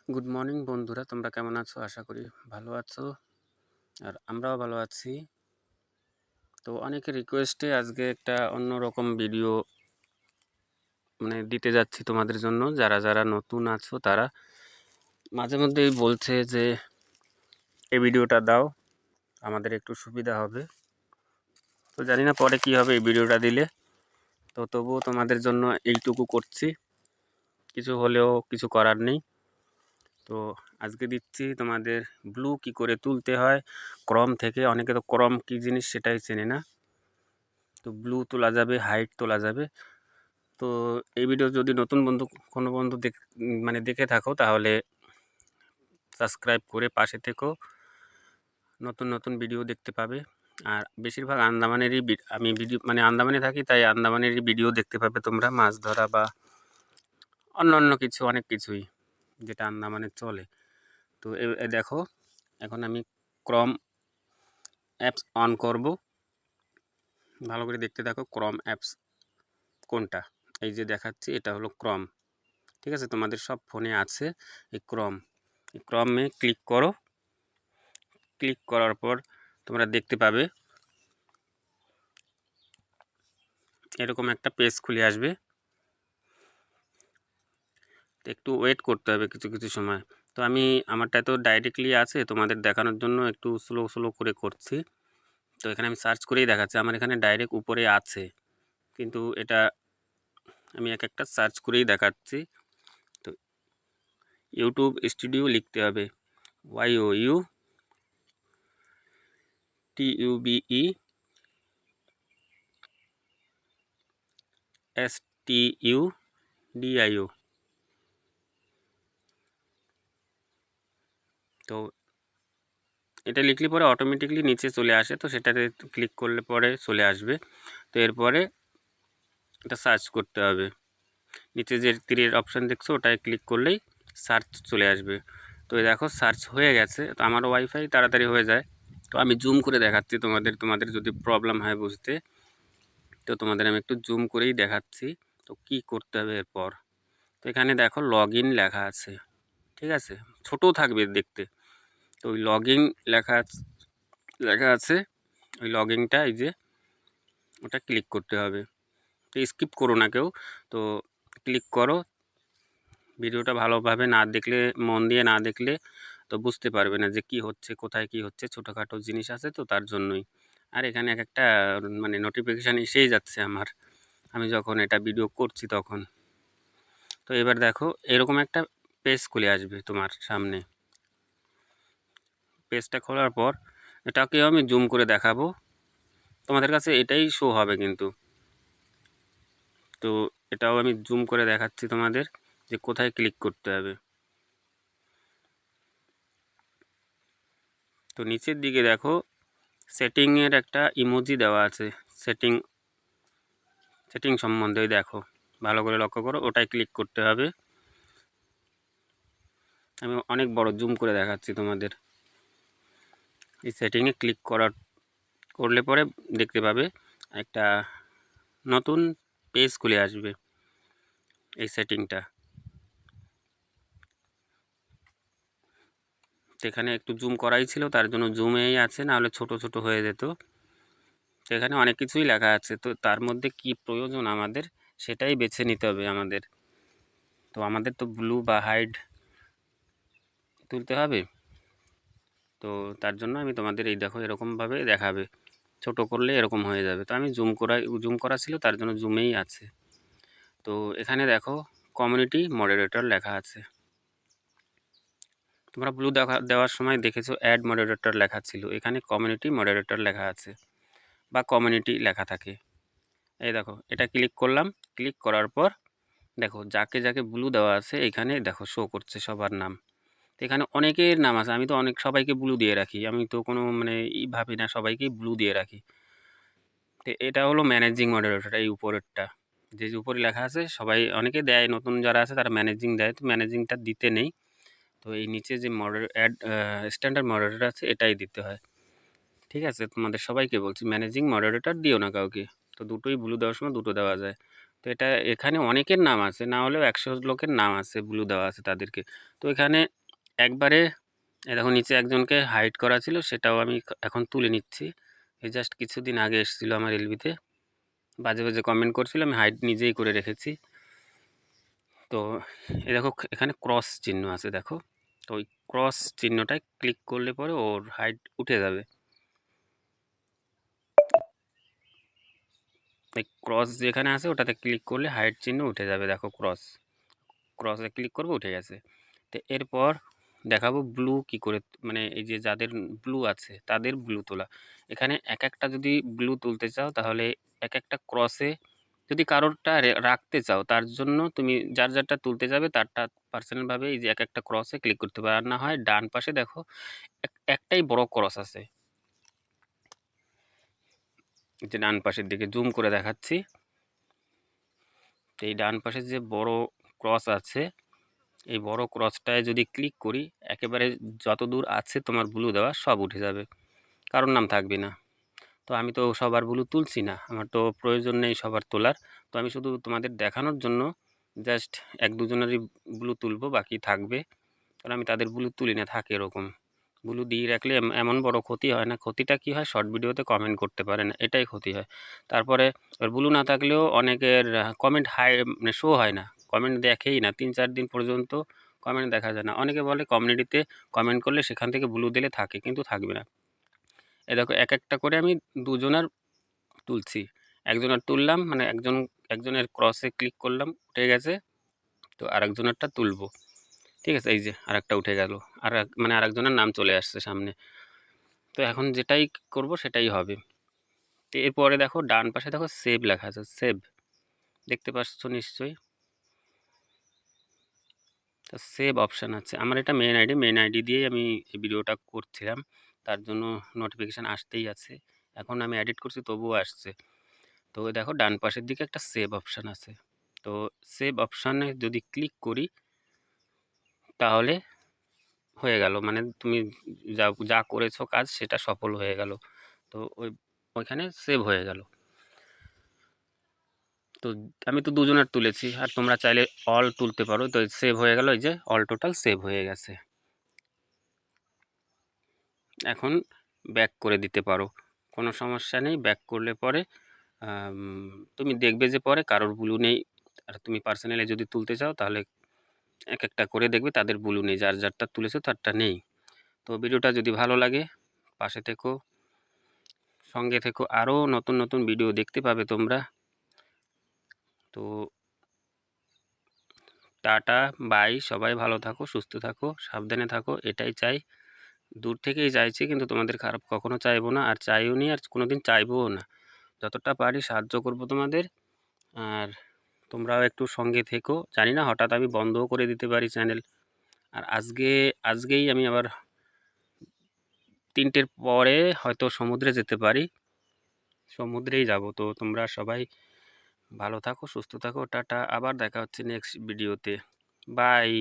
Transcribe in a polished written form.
Good morning বন্ধুরা, তোমরা কেমন আছো? আশা করি ভালো আছো। আর আমরাও ভালো আছি। তো অনেকের রিকোয়েস্টে আজকে একটা অন্যরকম ভিডিও দিতে যাচ্ছি তোমাদের জন্য। যারা যারা নতুন আছো তারা মাঝে মধ্যেই বলছে যে এই ভিডিওটা দাও, আমাদের একটু সুবিধা হবে। তো জানি না পরে কি হবে এই ভিডিওটা দিলে। তো তবুও তোমাদের জন্য এইটুকু করছি, কিছু হলেও কিছু করার নেই। তো আজকে দিচ্ছি তোমাদের ব্লু কি করে তুলতে হয় ক্রম থেকে। অনেকে তো ক্রম কি জিনিস সেটাই চেনে না। তো ব্লু তোলা যাবে, হাইট তোলা যাবে। তো এই ভিডিও যদি নতুন কোনো বন্ধু দেখে থাকো তাহলে সাবস্ক্রাইব করে পাশে থেকো, নতুন নতুন ভিডিও দেখতে পাবে। আর বেশিরভাগ আন্দামানেরই আমি ভিডিও আন্দামানে থাকি, তাই আন্দামানেরই ভিডিও দেখতে পাবে তোমরা, মাছ ধরা বা অন্য অন্য কিছু, অনেক কিছুই যেটা আন্দামানে চলে। তো দেখো, এখন আমি ক্রম অ্যাপস অন করব। ভালো করে দেখতে থাকো ক্রম অ্যাপস কোনটা। এই যে দেখাচ্ছি, এটা হলো ক্রম। ঠিক আছে, তোমাদের সব ফোনে আছে এই ক্রম। এই ক্রমে ক্লিক করো। ক্লিক করার পর তোমরা দেখতে পাবে এরকম একটা পেজ খুলে আসবে। একটু ওয়েট করতে হবে কিছু কিছু সময়। তো আমি আমারটা তো ডাইরেক্টলি আছে, তোমাদের দেখানোর জন্য একটু স্লো স্লো করে করছি। তো এখানে আমি সার্চ করেই দেখাচ্ছি, আমার এখানে ডাইরেক্ট উপরে আছে, কিন্তু এটা আমি এক একটা সার্চ করেই দেখাচ্ছি। তো ইউটিউব স্টুডিও লিখতে হবে, YOUTUBESTUDIO। তো এটা লিখলে পরে অটোমেটিকলি নিচে চলে আসে, তো সেটাতে ক্লিক করলে পরে চলে আসবে। তো এরপরে এটা সার্চ করতে হবে। নিচে যে তীরের অপশান দেখছো ওটায় ক্লিক করলেই সার্চ চলে আসবে। তো দেখো সার্চ হয়ে গেছে। তো আমার ওয়াইফাই তাড়াতাড়ি হয়ে যায়। তো আমি জুম করে দেখাচ্ছি তোমাদের যদি প্রবলেম হয় বুঝতে, তো তোমাদের আমি একটু জুম করেই দেখাচ্ছি। তো কি করতে হবে এরপর। তো এখানে দেখো লগ ইন লেখা আছে, ঠিক আছে, ছোটও থাকবে দেখতে। তো ওই লগ ইন লেখা আছে, ওই লগ ইনটা এই যে ওটা ক্লিক করতে হবে। তো স্কিপ করো না কেউ, তো ক্লিক করো। ভিডিওটা ভালোভাবে না দেখলে, মন দিয়ে না দেখলে তো বুঝতে পারবে না যে কি হচ্ছে, কোথায় কি হচ্ছে। ছোটোখাটো জিনিস আছে তো তার জন্যই। আর এখানে এক একটা নোটিফিকেশান এসেই যাচ্ছে আমার, আমি যখন এটা ভিডিও করছি তখন। তো এবার দেখো এরকম একটা পেজ খুলে আসবে তোমার সামনে। পেজটা খোলার পর এটাকেও আমি জুম করে দেখাবো, তোমাদের কাছে এটাই শো হবে কিন্তু। তো এটাও আমি জুম করে দেখাচ্ছি তোমাদের যে কোথায় ক্লিক করতে হবে। তো নিচের দিকে দেখো সেটিংয়ের একটা ইমোজি দেওয়া আছে, সেটিং সম্বন্ধে দেখো, ভালো করে লক্ষ্য করো, ওটাই ক্লিক করতে হবে। আমি অনেক বড় জুম করে দেখাচ্ছি তোমাদের। এই সেটিংয়ে ক্লিক করলে পরে দেখতে পাবে একটা নতুন পেজ খুলে আসবে। এই সেটিংটা সেখানে একটু জুম করাই ছিল, তার জন্য জুমেই আছে, নাহলে ছোট ছোট হয়ে যেত। তো এখানে অনেক কিছুই লেখা আছে, তো তার মধ্যে কি প্রয়োজন আমাদের সেটাই বেছে নিতে হবে আমাদের। তো আমাদের তো ব্লু বা হাইড তুলতে হবে। তো তার জন্য আমি তোমাদের এই দেখো এরকমভাবে দেখাবে, ছোট করলে এরকম হয়ে যাবে। তো আমি জুম করা ছিল, তার জন্য জুমেই আছে। তো এখানে দেখো কমিউনিটি মডারেটর লেখা আছে। তোমরা ব্লু দেওয়ার সময় দেখেছো অ্যাড মডারেটর লেখা ছিল, এখানে কমিউনিটি মডারেটর লেখা আছে বা কমিউনিটি লেখা থাকে। এই দেখো এটা ক্লিক করলাম। ক্লিক করার পর দেখো যাকে যাকে ব্লু দেওয়া আছে এখানে দেখো শো করছে সবার নাম। তো এখানে অনেকের নাম আছে, আমি তো সবাইকে ব্লু দিয়ে রাখি, আমি তো কোনো ভাবি না, সবাইকেই ব্লু দিয়ে রাখি। তো এটা হলো ম্যানেজিং মডারেটর, এই উপরেরটা যে উপরে লেখা আছে সবাই, অনেকে দেয়, নতুন যারা আছে তারা ম্যানেজিং দেয়, তো ম্যানেজিংটা দিতে নেই। তো এই নিচে যে স্ট্যান্ডার্ড মডারেটর আছে এটাই দিতে হয়। ঠিক আছে, তোমাদের সবাইকে বলছি ম্যানেজিং মডারেটর দিও না কাউকে। তো দুটোই ব্লু দেওয়ার সময় দুটো দেওয়া যায়, তো এটা এখানে অনেকের নাম আছে, না হলেও 100 লোকের নাম আছে, ব্লু দেওয়া আছে তাদেরকে। তো এখানে একবারে দেখো নিচে একজনকে হাইড করা ছিল, সেটাও আমি এখন তুলে নিচ্ছি। এই জাস্ট কিছুদিন আগে এসেছিলো আমার এলবিতে, বাজে বাজে কমেন্ট করছিল, আমি হাইড নিজেই করে রেখেছি। তো এই দেখো এখানে ক্রস চিহ্ন আছে দেখো, তো ওই ক্রস চিহ্নটায় ক্লিক করলে পরে ওর হাইড উঠে যাবে। এই ক্রস যেখানে আছে ওটাতে ক্লিক করলে হাইড চিহ্ন উঠে যাবে, দেখো ক্রসে ক্লিক করবো, উঠে গেছে। তো এরপর দেখাবো ব্লু কি করে, মানে এই যে যাদের ব্লু আছে তাদের ব্লু তোলা। এখানে এক একটা যদি ব্লু তুলতে চাও তাহলে এক একটা ক্রসে যদি কারোরটা রাখতে চাও, তার জন্য তুমি যার যারটা তুলতে যাবে তারটা পার্সোনালভাবে এই যে এক একটা ক্রসে ক্লিক করতে পারে। আর না হয় ডান পাশে দেখো একটাই বড় ক্রস আছে, যে ডান পাশের দিকে জুম করে দেখাচ্ছি। তো এই ডান পাশে যে বড় ক্রস আছে, এই বড় ক্রসটায় যদি ক্লিক করি একেবারে যত দূর আছে তোমার ব্লু দেওয়া সব উঠে যাবে, কারোর নাম থাকবে না। তো আমি তো সবার ব্লু তুলছি না, আমার তো প্রয়োজন নেই সবার তোলার। তো আমি শুধু তোমাদের দেখানোর জন্য জাস্ট 1-2 জনেরই ব্লু তুলবো, বাকি থাকবে। কারণ আমি তাদের ব্লু তুলি না, থাকে এরকম। ব্লু দিয়ে রাখলে এমন বড় ক্ষতি হয় না। ক্ষতিটা কী হয়, শর্ট ভিডিওতে কমেন্ট করতে পারে না, এটাই ক্ষতি হয়। তারপরে ব্লু না থাকলেও অনেকের কমেন্ট মানে শো হয় না, কমেন্ট দেখেই না, 3-4 দিন পর্যন্ত কমেন্ট দেখা যায় না। অনেকে বলে কমিউনিটিতে কমেন্ট করলে সেখান থেকে ব্লু দিলে থাকে, কিন্তু থাকবে না। এ দেখো এক একটা করে আমি 2 জনার তুলছি। একজনের তুললাম, মানে একজনের ক্রসে ক্লিক করলাম, উঠে গেছে। তো আরেকজনেরটা তুলবো, ঠিক আছে? এই যে আরেকটা উঠে গেল, মানে আরেকজনের নাম চলে আসছে সামনে। তো এখন যেটাই করব সেটাই হবে। তো এরপরে দেখো ডান পাশে দেখো সেভ লেখা আছে, সেভ দেখতে পাচ্ছ নিশ্চয়ই। তো সেভ অপশান আছে, আমার এটা মেন আইডি দিয়েই আমি এই ভিডিওটা করছিলাম, তার জন্য নোটিফিকেশান আসতেই আছে। এখন আমি এডিট করছি তবুও আসছে। তো দেখো ডান পাশের দিকে একটা সেভ অপশান আছে, তো সেভ অপশানে যদি ক্লিক করি তাহলে হয়ে গেল, মানে তুমি যা করেছো কাজ সেটা সফল হয়ে গেল। তো ওইখানে সেভ হয়ে গেল। তো আমি তো 2 জনের তুলেছি, আর তোমরা চাইলে অল তুলতে পারো। তো সেভ হয়ে গেল, এই যে অল টোটাল সেভ হয়ে গেছে। এখন ব্যাক করে দিতে পারো, কোনো সমস্যা নেই। ব্যাক করলে পরে তুমি দেখবে যে পরে কারোর ব্লু নেই। আর তুমি পার্সোনালি যদি তুলতে চাও তাহলে এক একটা করে দেখবে তাদের ব্লু নেই, যার যারটা তুলেছো তারটা নেই। তো ভিডিওটা যদি ভালো লাগে পাশে থেকো, সঙ্গে থেকো, আরও নতুন নতুন ভিডিও দেখতে পাবে তোমরা। তো টাটা বাই, সবাই ভালো থাকো, সুস্থ থাকো, সাবধানে থাকো, এটাই চাই। দূর থেকেই চাইছি, কিন্তু তোমাদের খারাপ কখনো চাইবো না, আর চাইও নি, আর কোনোদিন চাইবোও না। যতটা পারি সাহায্য করব তোমাদের, আর তোমরাও একটু সঙ্গে থেকো। জানি না হঠাৎ আমি বন্ধও করে দিতে পারি চ্যানেল। আর আজকেই আমি আবার 3টের পরে হয়তো সমুদ্রে যেতে পারি, সমুদ্রেই যাব। তো তোমরা সবাই ভালো থাকো, সুস্থ থাকো, টাটা, আবার দেখা হচ্ছে নেক্সট ভিডিওতে, বাই।